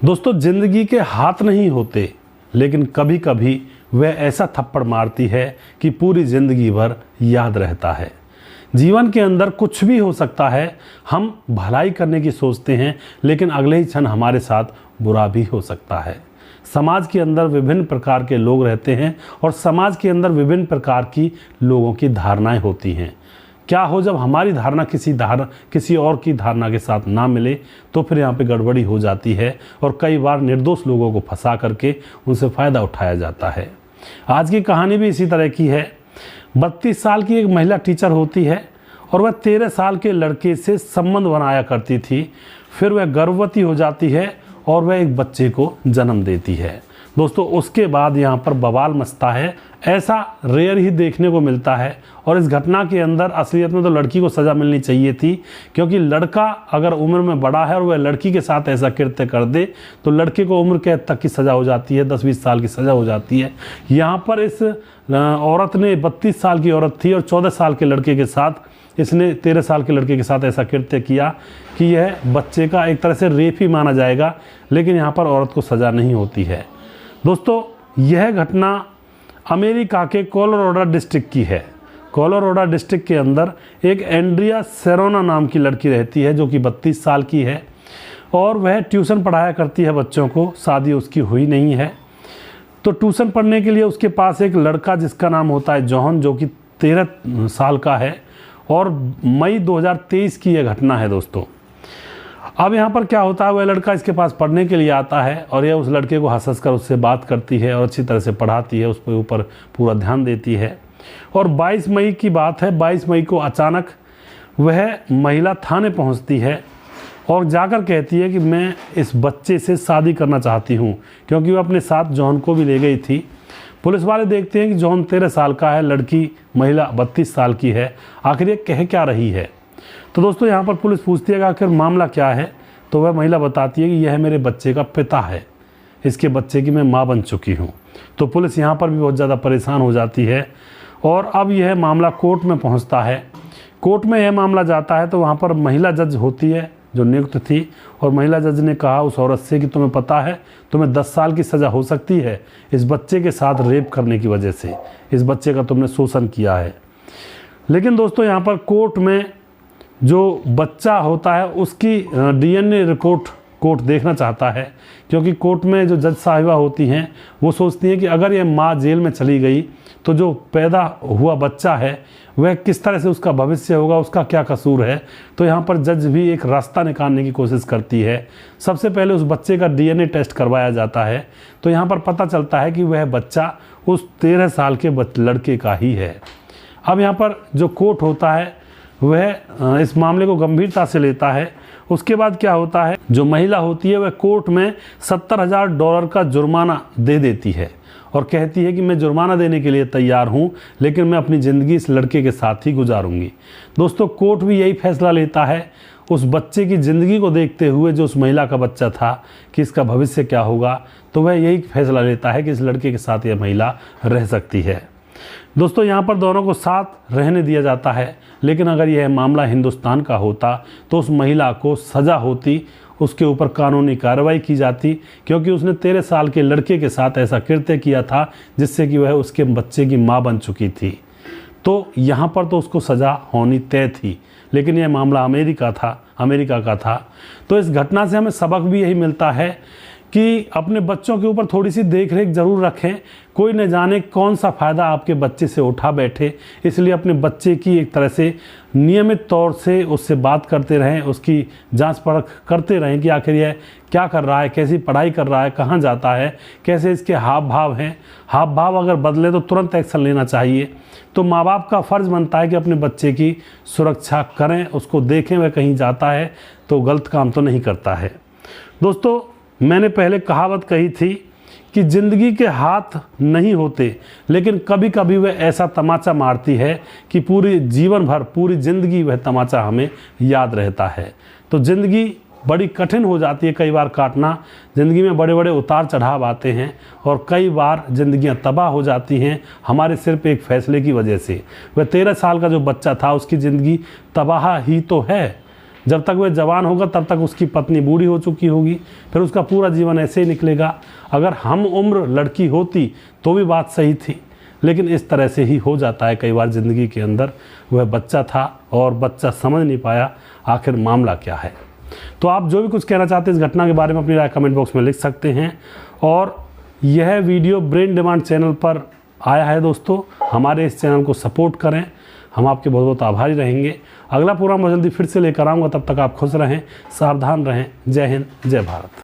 दोस्तों, जिंदगी के हाथ नहीं होते, लेकिन कभी कभी वह ऐसा थप्पड़ मारती है कि पूरी जिंदगी भर याद रहता है। जीवन के अंदर कुछ भी हो सकता है। हम भलाई करने की सोचते हैं, लेकिन अगले ही क्षण हमारे साथ बुरा भी हो सकता है। समाज के अंदर विभिन्न प्रकार के लोग रहते हैं और समाज के अंदर विभिन्न प्रकार की लोगों की धारणाएं होती हैं। क्या हो जब हमारी धारणा किसी और की धारणा के साथ ना मिले, तो फिर यहाँ पे गड़बड़ी हो जाती है और कई बार निर्दोष लोगों को फंसा करके उनसे फ़ायदा उठाया जाता है। आज की कहानी भी इसी तरह की है। 32 साल की एक महिला टीचर होती है और वह 13 साल के लड़के से संबंध बनाया करती थी। फिर वह गर्भवती हो जाती है और वह एक बच्चे को जन्म देती है। दोस्तों, उसके बाद यहाँ पर बवाल मचता है। ऐसा रेयर ही देखने को मिलता है और इस घटना के अंदर असलियत में तो लड़की को सज़ा मिलनी चाहिए थी, क्योंकि लड़का अगर उम्र में बड़ा है और वह लड़की के साथ ऐसा कृत्य कर दे तो लड़के को उम्र कैद तक की सज़ा हो जाती है, 10-20 साल की सज़ा हो जाती है। यहाँ पर इस औरत ने 32 साल की औरत थी और 14 साल के लड़के के साथ इसने 13 साल के लड़के के साथ ऐसा कृत्य किया कि यह बच्चे का एक तरह से रेप ही माना जाएगा, लेकिन यहाँ पर औरत को सज़ा नहीं होती है। दोस्तों, यह घटना अमेरिका के कोलोराडो डिस्ट्रिक्ट की है। कोलोराडो डिस्ट्रिक्ट के अंदर एक एंड्रिया सेरोना नाम की लड़की रहती है, जो कि 32 साल की है और वह ट्यूशन पढ़ाया करती है बच्चों को। शादी उसकी हुई नहीं है, तो ट्यूशन पढ़ने के लिए उसके पास एक लड़का जिसका नाम होता है जॉन, जो कि 13 साल का है और मई 2023 की यह घटना है। दोस्तों, अब यहाँ पर क्या होता है, वह लड़का इसके पास पढ़ने के लिए आता है और यह उस लड़के को हंस कर उससे बात करती है और अच्छी तरह से पढ़ाती है, उसके ऊपर पूरा ध्यान देती है। और 22 मई की बात है। 22 मई को अचानक वह महिला थाने पहुँचती है और जाकर कहती है कि मैं इस बच्चे से शादी करना चाहती हूँ, क्योंकि वह अपने साथ जॉन को भी ले गई थी। पुलिस वाले देखते हैं कि जॉन 13 साल का है, लड़की महिला 32 साल की है। आखिर ये कह क्या रही है? तो दोस्तों, यहाँ पर पुलिस पूछती है कि आखिर मामला क्या है, तो वह महिला बताती है कि यह मेरे बच्चे का पिता है, इसके बच्चे की मैं माँ बन चुकी हूँ। तो पुलिस यहाँ पर भी बहुत ज़्यादा परेशान हो जाती है और अब यह मामला कोर्ट में पहुँचता है। कोर्ट में यह मामला जाता है तो वहाँ पर महिला जज होती है जो नियुक्त थी, और महिला जज ने कहा उस औरत से कि तुम्हें पता है, तुम्हें 10 साल की सज़ा हो सकती है इस बच्चे के साथ रेप करने की वजह से। इस बच्चे का तुमने शोषण किया है। लेकिन दोस्तों, यहाँ पर कोर्ट में जो बच्चा होता है उसकी DNA रिपोर्ट कोर्ट देखना चाहता है, क्योंकि कोर्ट में जो जज साहिबा होती हैं वो सोचती हैं कि अगर ये माँ जेल में चली गई तो जो पैदा हुआ बच्चा है वह किस तरह से उसका भविष्य होगा, उसका क्या कसूर है। तो यहाँ पर जज भी एक रास्ता निकालने की कोशिश करती है। सबसे पहले उस बच्चे का DNA टेस्ट करवाया जाता है, तो यहाँ पर पता चलता है कि वह बच्चा उस 13 साल के लड़के का ही है। अब यहाँ पर जो कोर्ट होता है वह इस मामले को गंभीरता से लेता है। उसके बाद क्या होता है, जो महिला होती है वह कोर्ट में $70,000 का जुर्माना दे देती है और कहती है कि मैं जुर्माना देने के लिए तैयार हूं, लेकिन मैं अपनी ज़िंदगी इस लड़के के साथ ही गुजारूंगी। दोस्तों, कोर्ट भी यही फैसला लेता है उस बच्चे की ज़िंदगी को देखते हुए, जो उस महिला का बच्चा था, कि इसका भविष्य क्या होगा। तो वह यही फैसला लेता है कि इस लड़के के साथ यह महिला रह सकती है। दोस्तों, यहाँ पर दोनों को साथ रहने दिया जाता है, लेकिन अगर यह मामला हिंदुस्तान का होता तो उस महिला को सज़ा होती, उसके ऊपर कानूनी कार्रवाई की जाती, क्योंकि उसने 13 साल के लड़के के साथ ऐसा कृत्य किया था जिससे कि वह उसके बच्चे की माँ बन चुकी थी। तो यहाँ पर तो उसको सज़ा होनी तय थी, लेकिन यह मामला अमेरिका का था। तो इस घटना से हमें सबक भी यही मिलता है कि अपने बच्चों के ऊपर थोड़ी सी देख रेख ज़रूर रखें। कोई न जाने कौन सा फ़ायदा आपके बच्चे से उठा बैठे, इसलिए अपने बच्चे की एक तरह से नियमित तौर से उससे बात करते रहें, उसकी जांच परख करते रहें कि आखिर यह क्या कर रहा है, कैसी पढ़ाई कर रहा है, कहाँ जाता है, कैसे इसके हाव भाव हैं। हाव भाव अगर बदले तो तुरंत एक्शन लेना चाहिए। तो माँ बाप का फ़र्ज़ बनता है कि अपने बच्चे की सुरक्षा करें, उसको देखें वह कहीं जाता है तो गलत काम तो नहीं करता है। दोस्तों, मैंने पहले कहावत कही थी कि ज़िंदगी के हाथ नहीं होते, लेकिन कभी कभी वह ऐसा तमाचा मारती है कि पूरी जीवन भर, पूरी ज़िंदगी वह तमाचा हमें याद रहता है। तो ज़िंदगी बड़ी कठिन हो जाती है कई बार काटना। ज़िंदगी में बड़े बड़े उतार चढ़ाव आते हैं और कई बार ज़िंदगियां तबाह हो जाती हैं हमारे सिर्फ एक फ़ैसले की वजह से। वह 13 साल का जो बच्चा था उसकी ज़िंदगी तबाह ही तो है, जब तक वह जवान होगा तब तक उसकी पत्नी बूढ़ी हो चुकी होगी, फिर उसका पूरा जीवन ऐसे ही निकलेगा। अगर हम उम्र लड़की होती तो भी बात सही थी, लेकिन इस तरह से ही हो जाता है कई बार ज़िंदगी के अंदर। वह बच्चा था और बच्चा समझ नहीं पाया आखिर मामला क्या है। तो आप जो भी कुछ कहना चाहते हैं इस घटना के बारे में अपनी राय कमेंट बॉक्स में लिख सकते हैं। और यह वीडियो ब्रेन डिमांड चैनल पर आया है दोस्तों, हमारे इस चैनल को सपोर्ट करें, हम आपके बहुत बहुत आभारी रहेंगे। अगला प्रोग्राम मैं जल्दी फिर से लेकर आऊँगा, तब तक आप खुश रहें, सावधान रहें। जय हिंद, जय भारत।